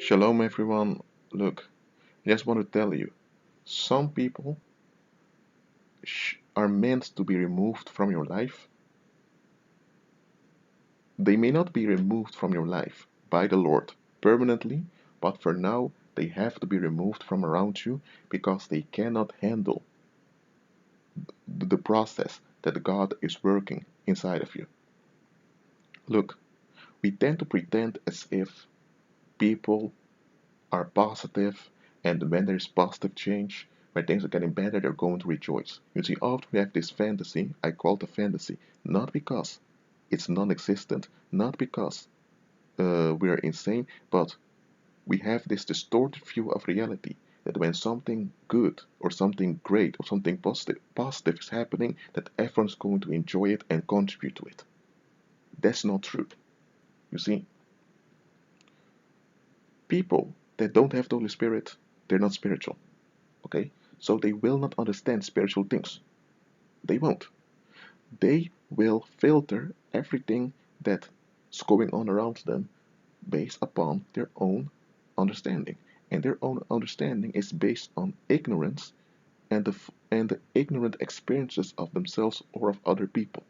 Shalom everyone. Look, I just want to tell you, some people are meant to be removed from your life. They may not be removed from your life by the Lord permanently, but for now they have to be removed from around you because they cannot handle the process that God is working inside of you. Look, we tend to pretend as if people are positive, and when there's positive change, when things are getting better, they're going to rejoice. You see, often we have this fantasy, I call it a fantasy, not because it's non existent, not because we're insane, but we have this distorted view of reality that when something good or something great or something positive is happening, that everyone's going to enjoy it and contribute to it. That's not true. You see, people that don't have the Holy Spirit, they're not spiritual. Okay? So they will not understand spiritual things. They won't. They will filter everything that's going on around them based upon their own understanding. And their own understanding is based on ignorance and the ignorant experiences of themselves or of other people.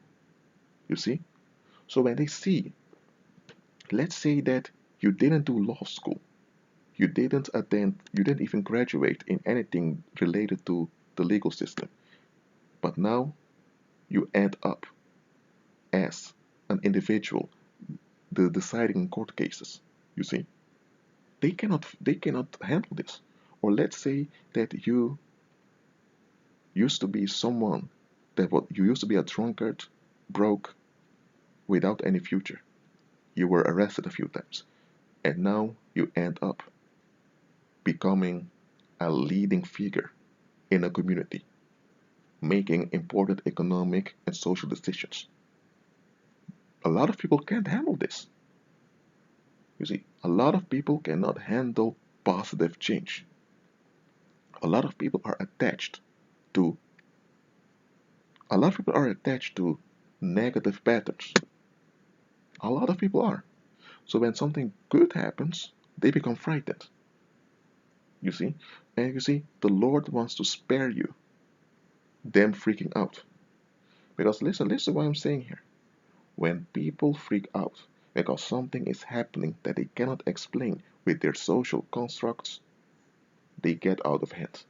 You see? So when they see, let's say that you didn't do law school, you didn't even graduate in anything related to the legal system, but now you end up as an individual the deciding in court cases. You see, they cannot handle this. Or let's say that you used to be someone that what you used to be a drunkard, broke, without any future. You were arrested a few times, and now you end up becoming a leading figure in a community, making important economic and social decisions. A lot of people can't handle this. You see, a lot of people cannot handle positive change. A lot of people are attached to a lot of people are attached to negative patterns. A lot of people are. So when something good happens, they become frightened. You see? And you see, the Lord wants to spare you them freaking out. Because listen what I'm saying here. When people freak out because something is happening that they cannot explain with their social constructs, they get out of hand.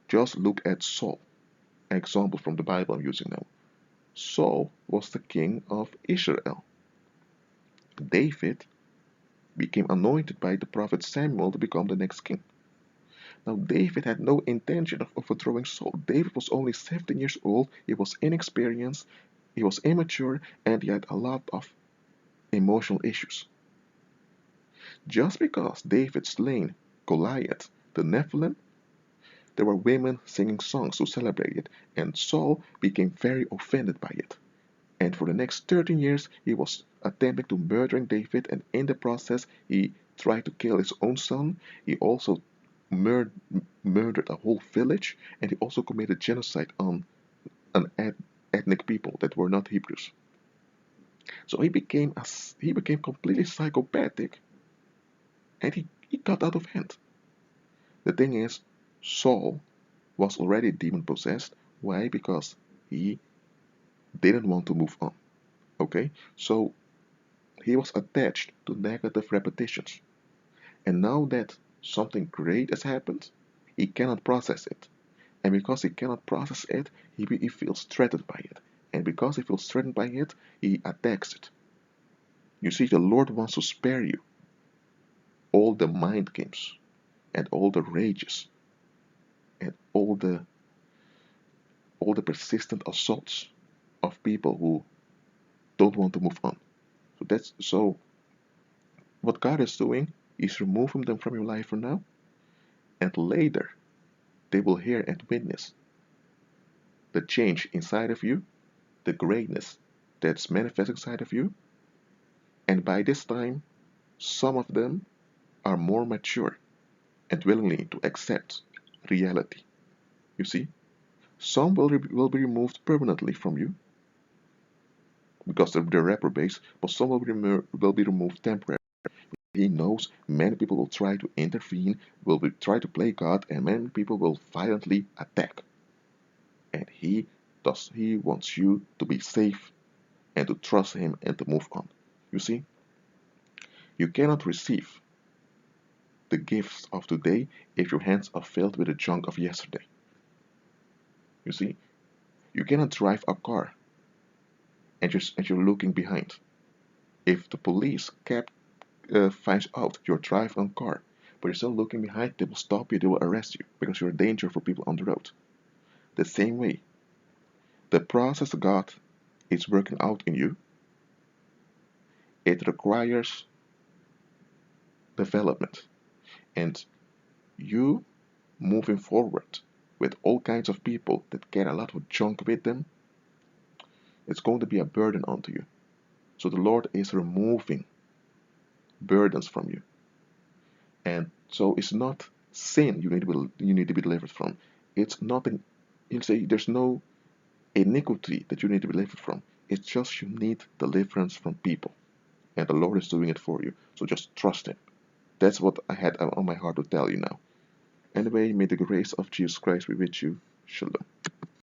Just look at Saul. Example from the Bible I'm using now. Saul was the king of Israel. David became anointed by the prophet Samuel to become the next king. Now, David had no intention of overthrowing Saul. David was only 17 years old, he was inexperienced, he was immature, and he had a lot of emotional issues. Just because David slain Goliath, the Nephilim, there were women singing songs to celebrate it, and Saul became very offended by it. And for the next 13 years, he was attempting to murdering David, and in the process, he tried to kill his own son. He also mur- murdered a whole village, and he also committed genocide on an ethnic people that were not Hebrews. So he became completely psychopathic, and he got out of hand. The thing is, Saul was already demon possessed. Why? Because he didn't want to move on. Okay, so he was attached to negative repetitions. And now that something great has happened, he cannot process it. And because he cannot process it, he feels threatened by it. And because he feels threatened by it, he attacks it. You see, the Lord wants to spare you all the mind games and all the rages and all the persistent assaults of people who don't want to move on. So what God is doing is removing them from your life for now, and later they will hear and witness the change inside of you, the greatness that's manifest inside of you, and by this time, some of them are more mature and willingly to accept reality. You see, some will be removed permanently from you because they're reprobates, but some will be removed temporarily. He knows many people will try to intervene, try to play God, and many people will violently attack. And he wants you to be safe and to trust him and to move on. You see, you cannot receive the gifts of today if your hands are filled with the junk of yesterday. You see, you cannot drive a car and you're looking behind. If the police finds out you're driving a car, but you're still looking behind, they will stop you, they will arrest you because you're a danger for people on the road. The same way, the process God is working out in you, it requires development. And you moving forward with all kinds of people that get a lot of junk with them, it's going to be a burden onto you. So the Lord is removing burdens from you. And so it's not sin you need to be delivered from. It's nothing. You say there's no iniquity that you need to be delivered from. It's just you need deliverance from people, and the Lord is doing it for you. So just trust Him. That's what I had on my heart to tell you now. Anyway, may the grace of Jesus Christ be with you. Shalom.